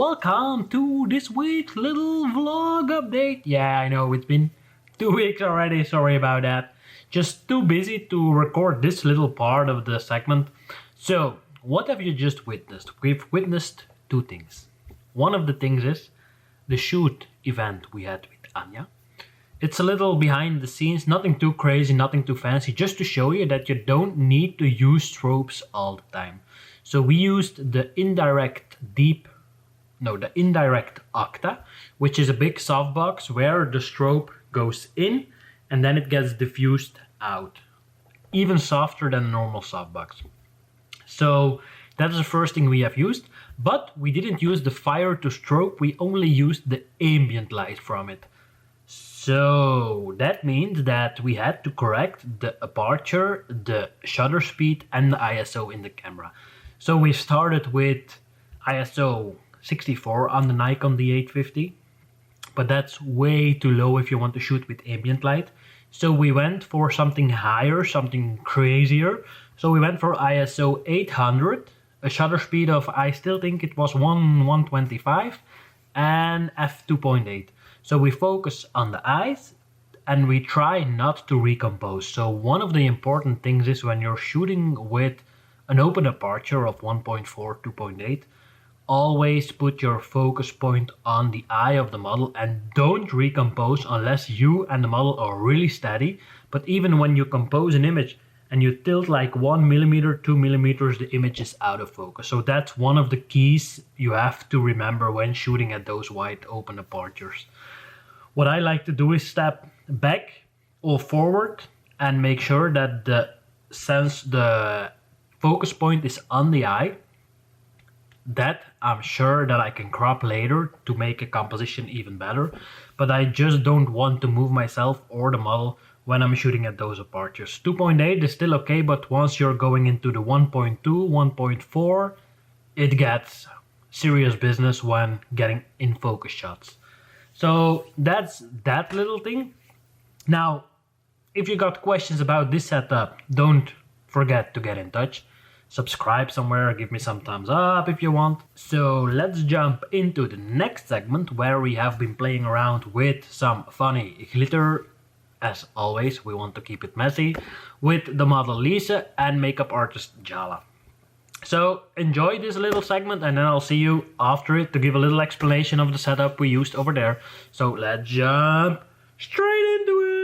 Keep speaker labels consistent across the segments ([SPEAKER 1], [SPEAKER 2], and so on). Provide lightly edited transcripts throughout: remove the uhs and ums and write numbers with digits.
[SPEAKER 1] welcome to this week's little vlog update. Yeah, I know it's been 2 weeks already, sorry about that. Just too busy to record this little part of the segment. So, what have you just witnessed? We've witnessed two things. One of the things is the shoot event we had with Anya. It's a little behind the scenes, nothing too crazy, nothing too fancy, just to show you that you don't need to use strobes all the time. So we used the indirect octa, which is a big softbox where the strobe goes in and then it gets diffused out. Even softer than a normal softbox. So that is the first thing we have used, but we didn't use the fire to strobe, we only used the ambient light from it. So that means that we had to correct the aperture, the shutter speed and the ISO in the camera. So we started with ISO 64 on the Nikon D850, but that's way too low if you want to shoot with ambient light. So we went for something higher, something crazier. So we went for ISO 800, a shutter speed of, I still think it was 125, and f2.8. So we focus on the eyes and we try not to recompose. So one of the important things is when you're shooting with an open aperture of 1.4, 2.8, always put your focus point on the eye of the model and don't recompose unless you and the model are really steady. But even when you compose an image and you tilt like 1 millimeter, 2 millimeters, the image is out of focus. So that's one of the keys you have to remember when shooting at those wide open apertures. What I like to do is step back or forward and make sure that the focus point is on the eye. That I'm sure that I can crop later to make a composition even better, but I just don't want to move myself or the model when I'm shooting at those apertures. 2.8 is still okay, but once you're going into the 1.2, 1.4, it gets serious business when getting in focus shots. So that's that little thing. Now, if you got questions about this setup, don't forget to get in touch. Subscribe somewhere, give me some thumbs up if you want. So let's jump into the next segment where we have been playing around with some funny glitter. As always, we want to keep it messy, with the model Liese and makeup artist Djala. So enjoy this little segment and then I'll see you after it to give a little explanation of the setup we used over there. So let's jump straight into it.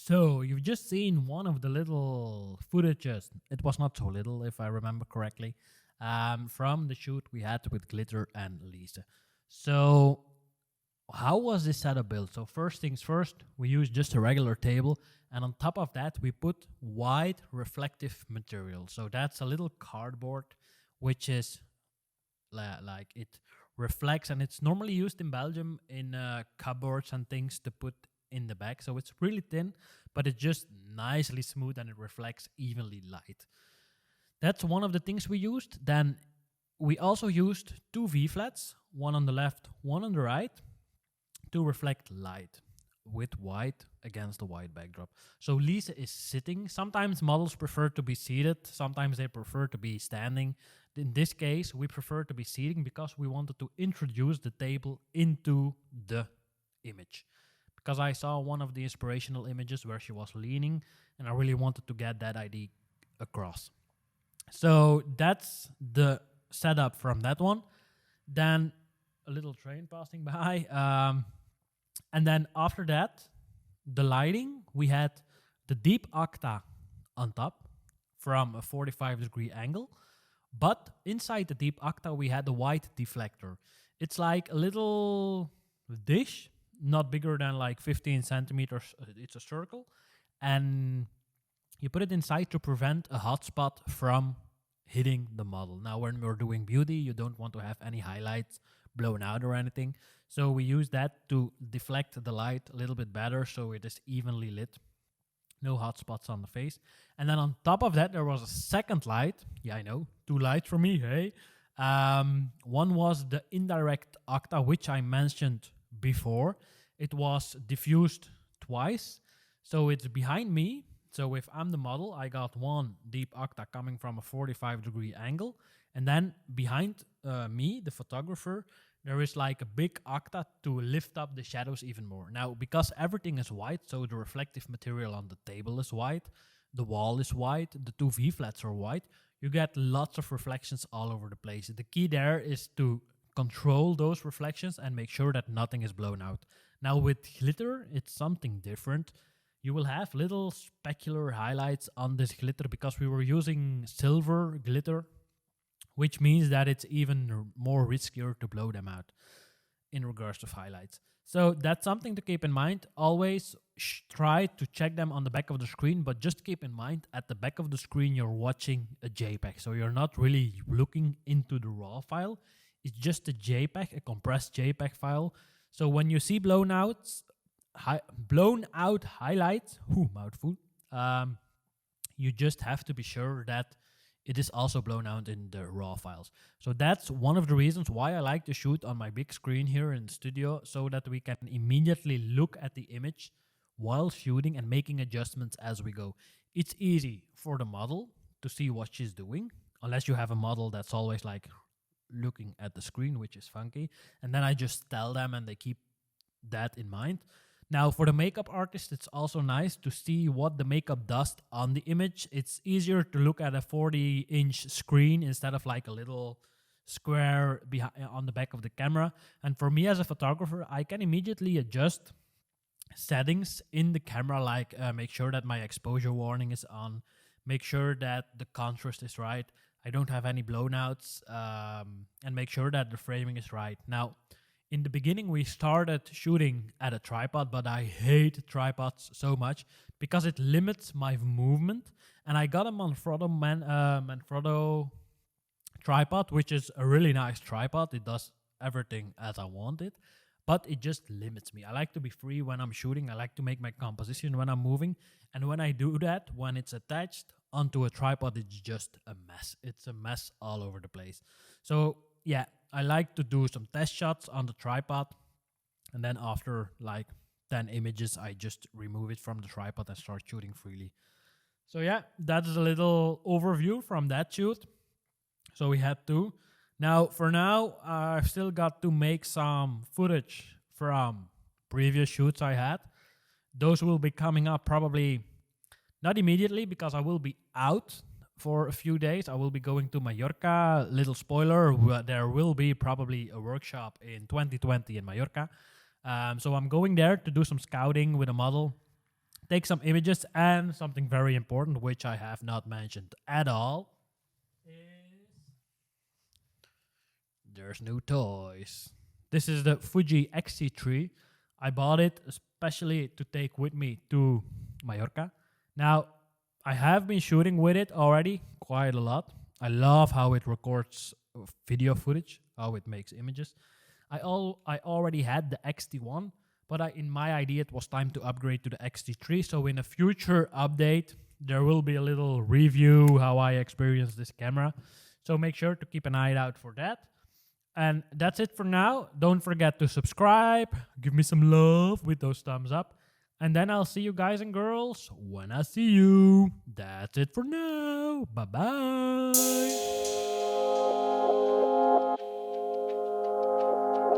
[SPEAKER 1] So you've just seen one of the little footages. It was not so little, if I remember correctly, from the shoot we had with Glitter and Liese. So how was this setup built? So first things first, we used just a regular table, and on top of that we put white reflective material. So that's a little cardboard which is like it reflects, and it's normally used in Belgium in cupboards and things to put in the back. So it's really thin, but it's just nicely smooth and it reflects evenly light. That's one of the things we used. Then we also used two V-flats, one on the left, one on the right, to reflect light with white against the white backdrop. So Liese is sitting. Sometimes models prefer to be seated. Sometimes they prefer to be standing. In this case, we prefer to be seating because we wanted to introduce the table into the image. Because I saw one of the inspirational images where she was leaning, and I really wanted to get that idea across. So that's the setup from that one. Then a little train passing by. And then after that, the lighting, we had the deep octa on top from a 45-degree angle. But inside the deep octa, we had the white deflector. It's like a little dish, not bigger than like 15 centimeters. It's a circle. And you put it inside to prevent a hotspot from hitting the model. Now, when we're doing beauty, you don't want to have any highlights blown out or anything. So we use that to deflect the light a little bit better so it is evenly lit. No hot spots on the face. And then on top of that, there was a second light. Yeah, I know. Two lights for me, hey? One was the indirect octa, which I mentioned before. It was diffused twice. So it's behind me. So if I'm the model, I got one deep octa coming from a 45-degree angle. And then behind me, the photographer, there is like a big octa to lift up the shadows even more. Now, because everything is white, so the reflective material on the table is white, the wall is white, the two V-flats are white, you get lots of reflections all over the place. The key there is to control those reflections and make sure that nothing is blown out. Now, with glitter, it's something different. You will have little specular highlights on this glitter because we were using silver glitter, which means that it's even more riskier to blow them out in regards to highlights. So that's something to keep in mind. Always try to check them on the back of the screen, but just keep in mind at the back of the screen you're watching a JPEG. So you're not really looking into the RAW file. It's just a JPEG, a compressed JPEG file. So when you see blown out highlights, mouthful, you just have to be sure that it is also blown out in the RAW files. So that's one of the reasons why I like to shoot on my big screen here in the studio, so that we can immediately look at the image while shooting and making adjustments as we go. It's easy for the model to see what she's doing, unless you have a model that's always like looking at the screen, which is funky. And then I just tell them and they keep that in mind. Now, for the makeup artist, it's also nice to see what the makeup does on the image. It's easier to look at a 40-inch screen instead of like a little square on the back of the camera. And for me as a photographer, I can immediately adjust settings in the camera, like make sure that my exposure warning is on, make sure that the contrast is right, I don't have any blownouts, and make sure that the framing is right. Now, in the beginning, we started shooting at a tripod, but I hate tripods so much because it limits my movement. And I got a Manfrotto tripod, which is a really nice tripod. It does everything as I want it, but it just limits me. I like to be free when I'm shooting. I like to make my composition when I'm moving. And when I do that, when it's attached onto a tripod, it's just a mess. It's a mess all over the place. So yeah, I like to do some test shots on the tripod, and then after like 10 images, I just remove it from the tripod and start shooting freely. So yeah, that's a little overview from that shoot. So we had two. Now, for now, I've still got to make some footage from previous shoots I had. Those will be coming up probably not immediately because I will be out for a few days. I will be going to Mallorca. Little spoiler, there will be probably a workshop in 2020 in Mallorca. So I'm going there to do some scouting with a model, take some images, and something very important, which I have not mentioned at all, is there's new toys. This is the Fuji XT3. I bought it especially to take with me to Mallorca. Now, I have been shooting with it already quite a lot. I love how it records video footage, how it makes images. I already had the XT1, but in my idea it was time to upgrade to the XT3. So in a future update, there will be a little review how I experienced this camera. So make sure to keep an eye out for that. And that's it for now. Don't forget to subscribe, give me some love with those thumbs up. And then I'll see you guys and girls when I see you. That's it for now. Bye-bye.